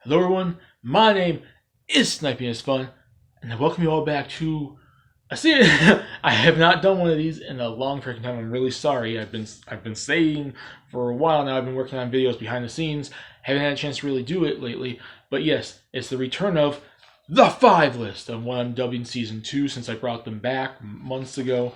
Hello everyone, my name is Sniping is Fun, and I welcome you all back to a series. I have not done one of these in a long freaking time. I'm really sorry. I've been saying for a while now. I've been working on videos behind the scenes. Haven't had a chance to really do it lately. But yes, it's the return of the 5 list of what I'm dubbing season 2 since I brought them back months ago.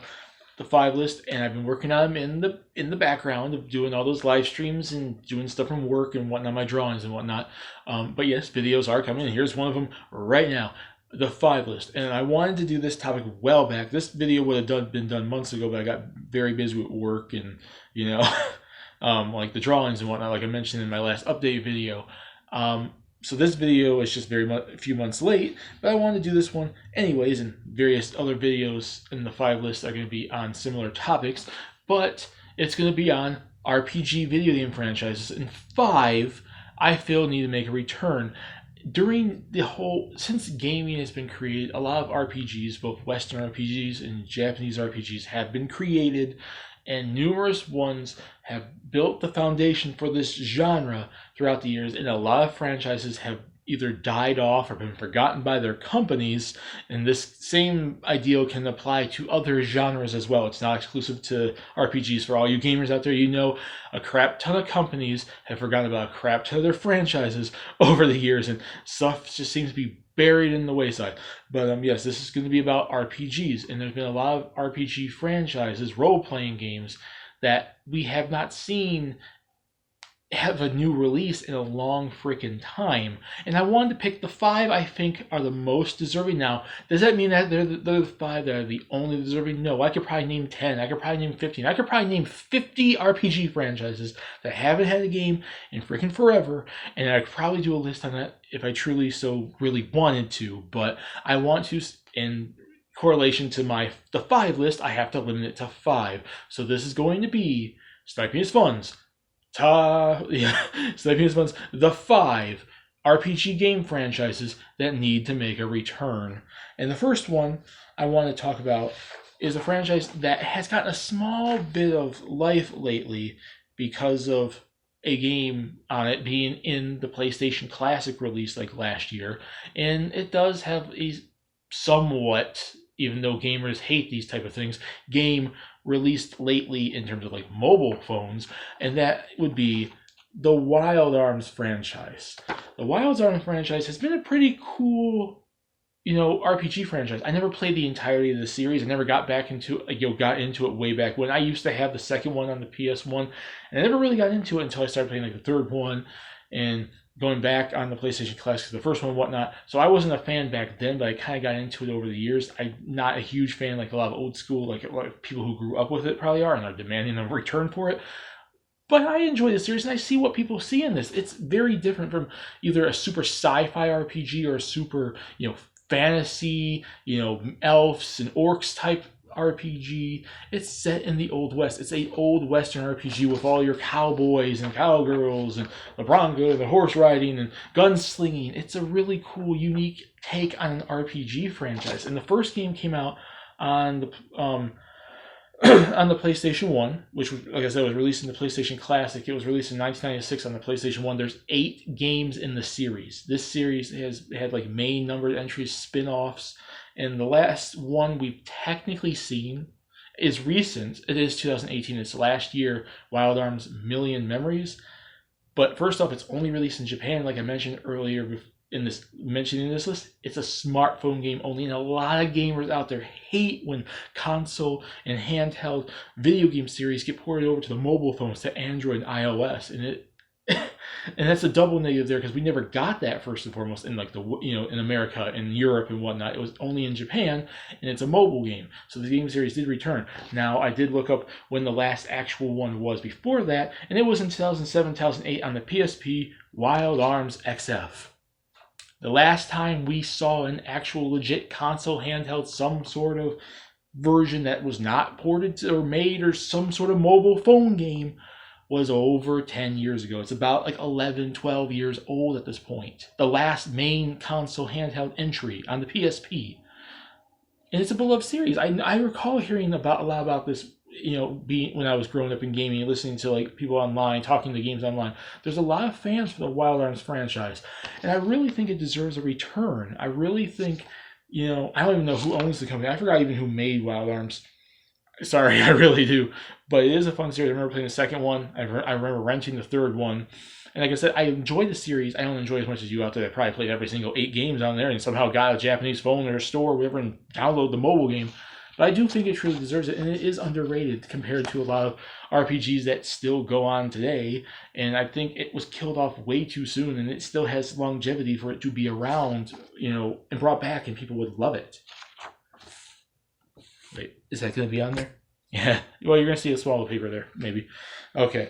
The 5 list, and I've been working on them in the background of doing all those live streams and doing stuff from work and whatnot, my drawings and whatnot. But yes, videos are coming. Here's one of them right now, the 5 list. And I wanted to do this topic well back. This video would have been done months ago, but I got very busy with work and like the drawings and whatnot, like I mentioned in my last update video. So this video is just a few months late, but I wanted to do this one anyways, and various other videos in the 5 list are going to be on similar topics, but it's going to be on RPG video game franchises, and 5 I feel need to make a return. Since gaming has been created, a lot of RPGs, both Western RPGs and Japanese RPGs, have been created, and numerous ones have built the foundation for this genre throughout the years, and a lot of franchises have either died off or been forgotten by their companies, and this same ideal can apply to other genres as well. It's not exclusive to RPGs. For all you gamers out there, a crap ton of companies have forgotten about a crap ton of their franchises over the years, and stuff just seems to be buried in the wayside. But yes, this is going to be about RPGs, and there's been a lot of RPG franchises, role-playing games, that we have not seen have a new release in a long freaking time. And I wanted to pick the 5 I think are the most deserving. Now, does that mean that they're the 5 that are the only deserving? No, I could probably name 10. I could probably name 15. I could probably name 50 RPG franchises that haven't had a game in freaking forever. And I could probably do a list on that if I truly so really wanted to. But I want to, in correlation to the 5 list, I have to limit it to 5. So this is going to be Sniping is Fun's Sniping is Fun's the 5 RPG game franchises that need to make a return. And the first one I want to talk about is a franchise that has gotten a small bit of life lately because of a game on it being in the PlayStation Classic release like last year. And it does have a somewhat, even though gamers hate these type of things, game released lately in terms of like mobile phones, and that would be the Wild Arms franchise. The Wild Arms franchise has been a pretty cool, RPG franchise. I never played the entirety of the series. I never got into it way back when. I used to have the second one on the PS1, and I never really got into it until I started playing like the third one and going back on the PlayStation Classic, the first one and whatnot. So I wasn't a fan back then, but I kind of got into it over the years. I'm not a huge fan like a lot of old school, like a lot of people who grew up with it probably are and are demanding a return for it. But I enjoy the series, and I see what people see in this. It's very different from either a super sci-fi RPG or a super, fantasy, elves and orcs type RPG. It's set in the Old West. It's a old Western RPG with all your cowboys and cowgirls and the bronco, the horse riding and gunslinging. It's a really cool, unique take on an RPG franchise. And the first game came out on the on the PlayStation 1, which, like I said, was released in the PlayStation Classic. It was released in 1996 on the PlayStation 1. There's 8 games in the series. This series has had like main numbered entries, spin-offs, and the last one we've technically seen is recent. It is 2018. It's last year, Wild Arms Million Memories. But first off, it's only released in Japan, like I mentioned earlier mentioning this list. It's a smartphone game only, and a lot of gamers out there hate when console and handheld video game series get ported over to the mobile phones, to Android and iOS, and and that's a double negative there, because we never got that first and foremost in like in America and Europe and whatnot. It was only in Japan, and it's a mobile game, so the game series did return. Now I did look up when the last actual one was before that, and it was in 2007, 2008 on the PSP, Wild Arms XF. The last time we saw an actual legit console handheld, some sort of version that was not ported or made or some sort of mobile phone game, was over 10 years ago. It's about like 11, 12 years old at this point. The last main console handheld entry on the PSP. And it's a beloved series. I recall hearing a lot about this when I was growing up in gaming, listening to like people online, talking to games online, there's a lot of fans for the Wild Arms franchise, and I really think it deserves a return. I really think, I don't even know who owns the company. I forgot even who made Wild Arms. Sorry, I really do. But it is a fun series. I remember playing the second one. I remember renting the third one. And like I said, I enjoyed the series. I don't enjoy it as much as you out there. I probably played every single 8 games on there and somehow got a Japanese phone or a store or whatever and download the mobile game. But I do think it truly deserves it, and it is underrated compared to a lot of RPGs that still go on today. And I think it was killed off way too soon, and it still has longevity for it to be around, and brought back, and people would love it. Wait, is that going to be on there? Yeah. Well, you're going to see a swallow paper there, maybe. Okay.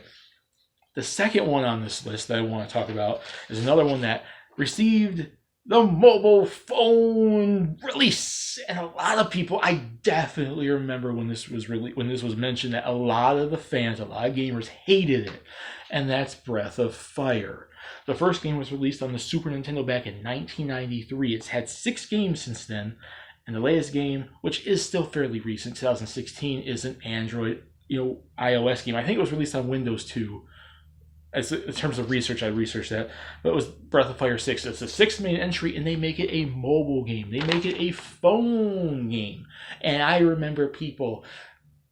The second one on this list that I want to talk about is another one that received the mobile phone release, and a lot of people, I definitely remember when this was mentioned, that a lot of the fans, a lot of gamers hated it, and that's Breath of Fire. The first game was released on the Super Nintendo back in 1993. It's had 6 games since then, and the latest game, which is still fairly recent, 2016, is an Android, iOS game. I think it was released on Windows 2. In terms of research, I researched that, but it was Breath of Fire 6. It's the 6th main entry, and they make it a mobile game. They make it a phone game. And I remember people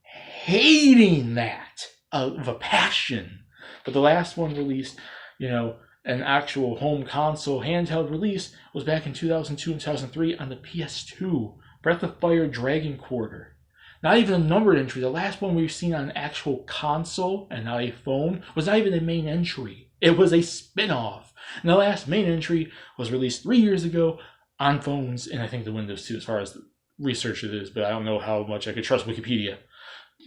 hating that of a passion. But the last one released, an actual home console handheld release was back in 2002 and 2003 on the PS2. Breath of Fire Dragon Quarter. Not even a numbered entry. The last one we've seen on an actual console and not a phone was not even a main entry. It was a spin-off. And the last main entry was released 3 years ago on phones, and I think the Windows 2 as far as the research it is, but I don't know how much I could trust Wikipedia.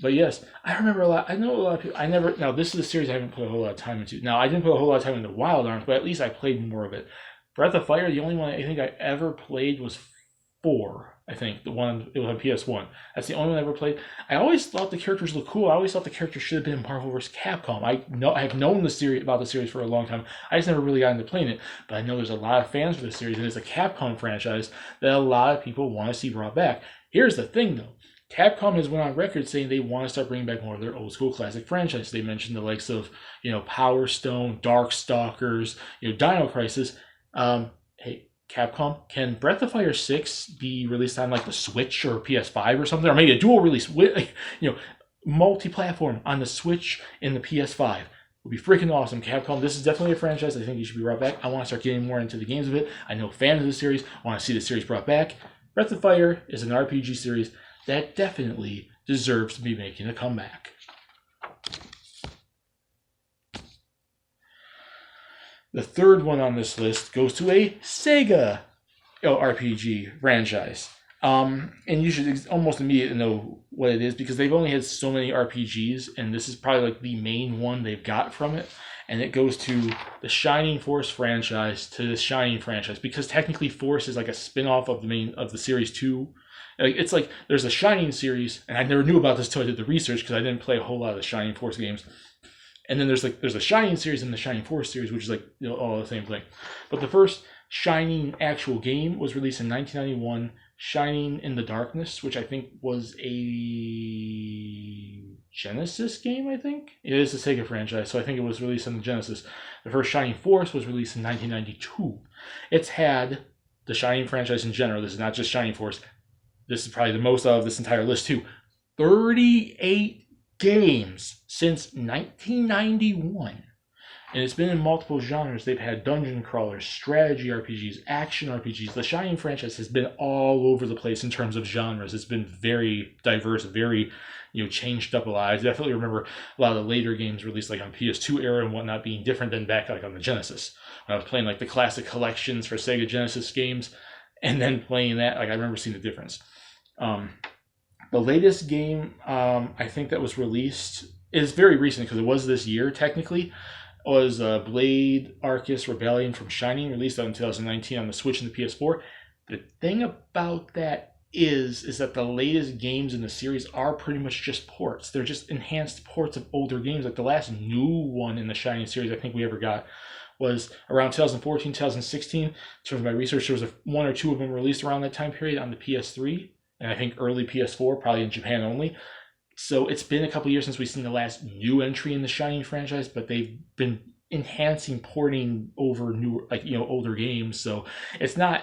But yes, I remember a lot. I know a lot of people. Now this is a series I haven't put a whole lot of time into. Now I didn't put a whole lot of time into Wild Arms, but at least I played more of it. Breath of Fire, the only one I think I ever played was 4. I think the one, it was on PS1. That's the only one I ever played. I always thought the characters looked cool. I always thought the characters should have been Marvel vs. Capcom. I've known about the series for a long time. I just never really got into playing it. But I know there's a lot of fans for this series, and it's a Capcom franchise that a lot of people want to see brought back. Here's the thing, though. Capcom has went on record saying they want to start bringing back more of their old school classic franchises. They mentioned the likes of, Power Stone, Darkstalkers, Dino Crisis. Hey, Capcom, can Breath of Fire 6 be released on like the Switch or PS5 or something? Or maybe a dual release, multi-platform on the Switch and the PS5. Would be freaking awesome. Capcom, this is definitely a franchise I think you should be brought back. I want to start getting more into the games of it. I know fans of the series want to see the series brought back. Breath of Fire is an RPG series that definitely deserves to be making a comeback. The third one on this list goes to a Sega RPG franchise. And you should almost immediately know what it is because they've only had so many RPGs, and this is probably like the main one they've got from it. And it goes to the Shining Force franchise, to the Shining franchise, because technically Force is like a spin-off of the series 2. It's like there's a Shining series, and I never knew about this until I did the research because I didn't play a whole lot of the Shining Force games. And then there's a Shining series and the Shining Force series, which is like all the same thing. But the first Shining actual game was released in 1991, Shining in the Darkness, which I think was a Genesis game, I think? It is a Sega franchise, so I think it was released on the Genesis. The first Shining Force was released in 1992. It's had the Shining franchise in general. This is not just Shining Force. This is probably the most of this entire list too. 38 games since 1991, and it's been in multiple genres. They've had dungeon crawlers, strategy RPGs, action RPGs. The Shining franchise has been all over the place in terms of genres. It's been very diverse, very changed up a lot. I definitely remember a lot of the later games released like on PS2 era and whatnot being different than back like on the Genesis. When I was playing like the classic collections for Sega Genesis games and then playing that, like I remember seeing the difference. The latest game I think that was released is very recent because it was this year technically, was Blade Arceus Rebellion from Shining, released in 2019 on the Switch and the PS4. The thing about that is that the latest games in the series are pretty much just ports. They're just enhanced ports of older games. Like the last new one in the Shining series I think we ever got was around 2014, 2016. In terms of my research, there was one or two of them released around that time period on the PS3. And I think early PS4, probably in Japan only. So it's been a couple years since we've seen the last new entry in the Shining franchise, but they've been enhancing porting over new, like, older games. So it's not,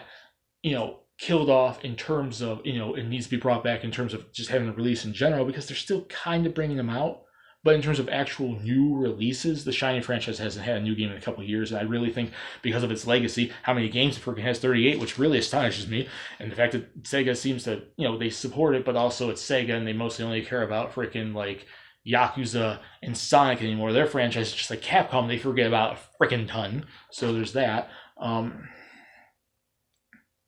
killed off in terms of, it needs to be brought back in terms of just having a release in general, because they're still kind of bringing them out. But in terms of actual new releases, the Shining franchise hasn't had a new game in a couple of years. And I really think because of its legacy, how many games it freaking has, 38, which really astonishes me. And the fact that Sega seems to, they support it, but also it's Sega and they mostly only care about freaking like Yakuza and Sonic anymore. Their franchise is just like Capcom, they forget about a freaking ton. So there's that.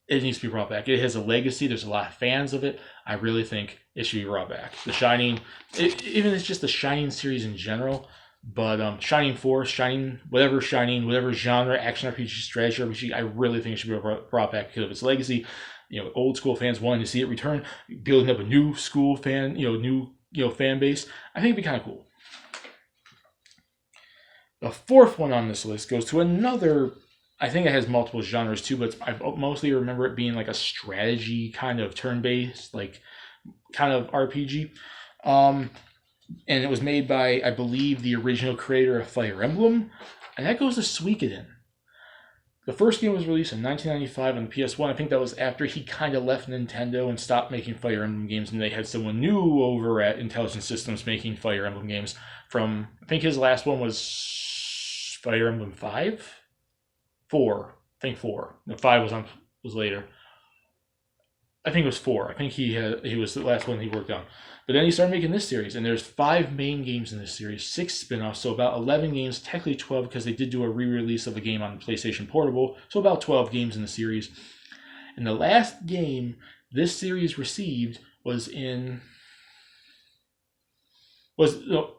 It needs to be brought back. It has a legacy. There's a lot of fans of it. I really think it should be brought back. The Shining, even it's just the Shining series in general, but Shining Force, Shining, whatever genre, action RPG, strategy RPG, I really think it should be brought back because of its legacy. Old school fans wanting to see it return, building up a new school fan, new fan base. I think it'd be kind of cool. The fourth one on this list goes to another. I think it has multiple genres too, but I mostly remember it being like a strategy kind of turn-based, like kind of RPG. And it was made by, I believe, the original creator of Fire Emblem, and that goes to Suikoden. The first game was released in 1995 on the PS1. I think that was after he kind of left Nintendo and stopped making Fire Emblem games, and they had someone new over at Intelligent Systems making Fire Emblem games. From, I think his last one was Fire Emblem 5? 4. I think 4. No, 5 was later. I think it was 4. I think he was the last one he worked on. But then he started making this series, and there's 5 main games in this series, 6 spin-offs, so about 11 games, technically 12 because they did do a re-release of a game on the PlayStation Portable, so about 12 games in the series. And the last game this series received was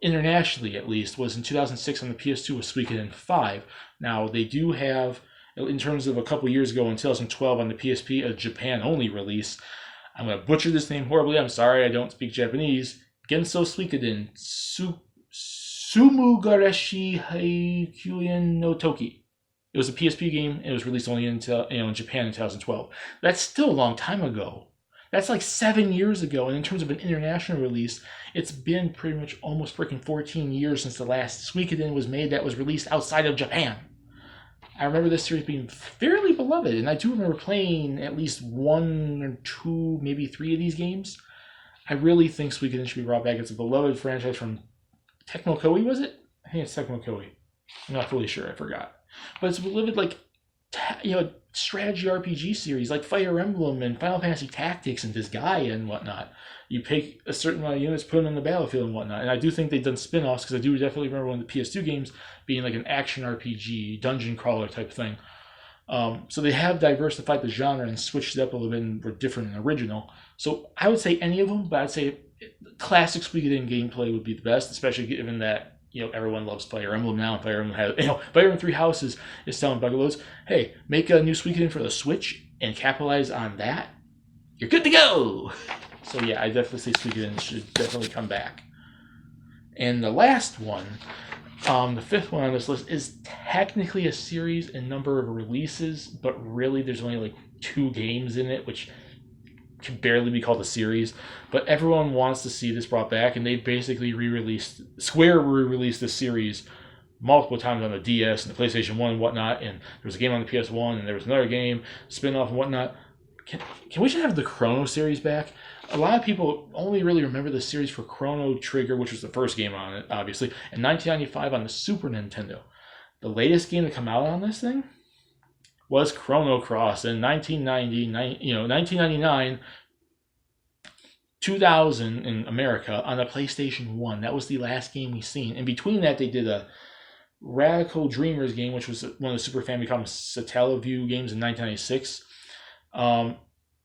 internationally at least, was in 2006 on the PS2 with Suikoden 5. Now, they do have, in terms of a couple years ago in 2012 on the PSP, a Japan-only release. I'm going to butcher this name horribly. I'm sorry, I don't speak Japanese. Genso Suikoden Sumugarashi Haikuyen no Toki. It was a PSP game. It was released only in Japan in 2012. That's still a long time ago. That's like 7 years ago, and in terms of an international release, it's been pretty much almost freaking 14 years since the last Suikoden was made that was released outside of Japan. I remember this series being fairly beloved, and I do remember playing at least 1 or 2, maybe 3 of these games. I really think Suikoden should be brought back. It's a beloved franchise from Tecmo Koei, was it? I think it's Tecmo Koei. I'm not fully sure, I forgot. But it's a beloved, like, strategy RPG series like Fire Emblem and Final Fantasy Tactics and Disgaea and whatnot. You pick a certain amount of units, put them in the battlefield and whatnot. And I do think they've done spin-offs, because I do definitely remember one of the PS2 games being like an action RPG, dungeon crawler type thing. So they have diversified the genre and switched it up a little bit and were different than original. So I would say any of them, but I'd say classic Suikoden gameplay would be the best, especially given that everyone loves Fire Emblem now, and Fire Emblem has, Fire Emblem Three Houses is selling bugaloads. Hey, make a new Suikoden for the Switch and capitalize on that. You're good to go. So yeah, I definitely say Suikoden should definitely come back. And the last one, the fifth one on this list, is technically a series in number of releases, but really there's only like 2 games in it, which can barely be called a series, but everyone wants to see this brought back, and they basically Square re-released this series multiple times on the DS and the PlayStation 1 and whatnot, and there was a game on the PS1, and there was another game, spin-off and whatnot. Can we just have the Chrono series back? A lot of people only really remember the series for Chrono Trigger, which was the first game on it, obviously, in 1995 on the Super Nintendo. The latest game to come out on this thing was Chrono Cross in 1999, 2000 in America on the PlayStation 1. That was the last game we've seen. In between that, they did a Radical Dreamers game, which was one of the Super Famicom Satellaview games in 1996.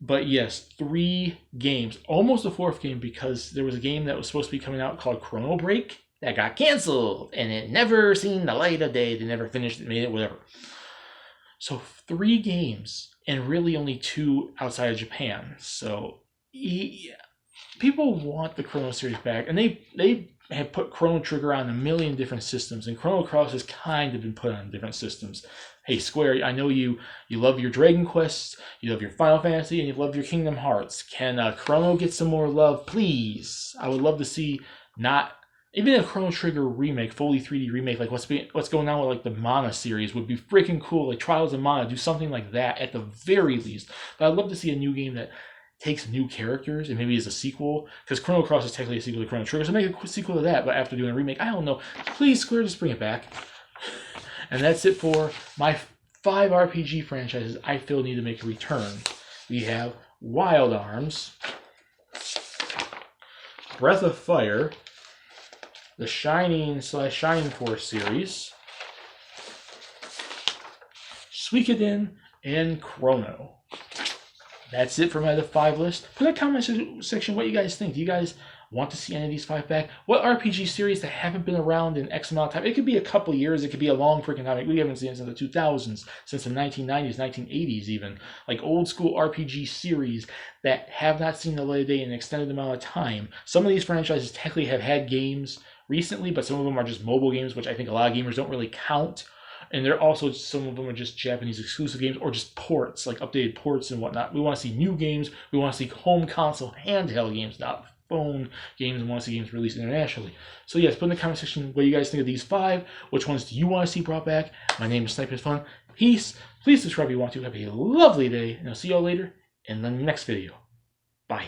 But yes, 3 games. Almost a 4th game, because there was a game that was supposed to be coming out called Chrono Break that got canceled, and it never seen the light of day. They never finished it, made it, whatever. So 3 games, and really only 2 outside of Japan. So yeah, people want the Chrono series back, and they have put Chrono Trigger on a million different systems, and Chrono Cross has kind of been put on different systems. Hey, Square, I know you love your Dragon Quests, you love your Final Fantasy, and you love your Kingdom Hearts. Can Chrono get some more love, please? I would love to see even a Chrono Trigger remake, fully 3D remake, like what's going on with like the Mana series would be freaking cool. Like Trials of Mana, do something like that at the very least. But I'd love to see a new game that takes new characters and maybe is a sequel, because Chrono Cross is technically a sequel to Chrono Trigger, so make a sequel to that, but after doing a remake, I don't know. Please, Square, just bring it back. And that's it for my 5 RPG franchises I feel need to make a return. We have Wild Arms, Breath of Fire, the Shining/Shining Force series, Suikoden, and Chrono. That's it for my the 5 list. Put in the comment section what you guys think. Do you guys want to see any of these 5 back? What RPG series that haven't been around in X amount of time? It could be a couple years. It could be a long freaking time. We haven't seen it since the 2000s, since the 1990s, 1980s even. Like old school RPG series that have not seen the light of day in an extended amount of time. Some of these franchises technically have had games recently, but some of them are just mobile games, which I think a lot of gamers don't really count. And they're also, some of them are just Japanese exclusive games or just ports, like updated ports and whatnot. We want to see new games. We want to see home console handheld games, not phone games. We want to see games released internationally. So yes, put in the comment section what you guys think of these 5. Which ones do you want to see brought back? My name is Sniper's Fun. Peace. Please subscribe if you want to. Have a lovely day, and I'll see y'all later in the next video. Bye.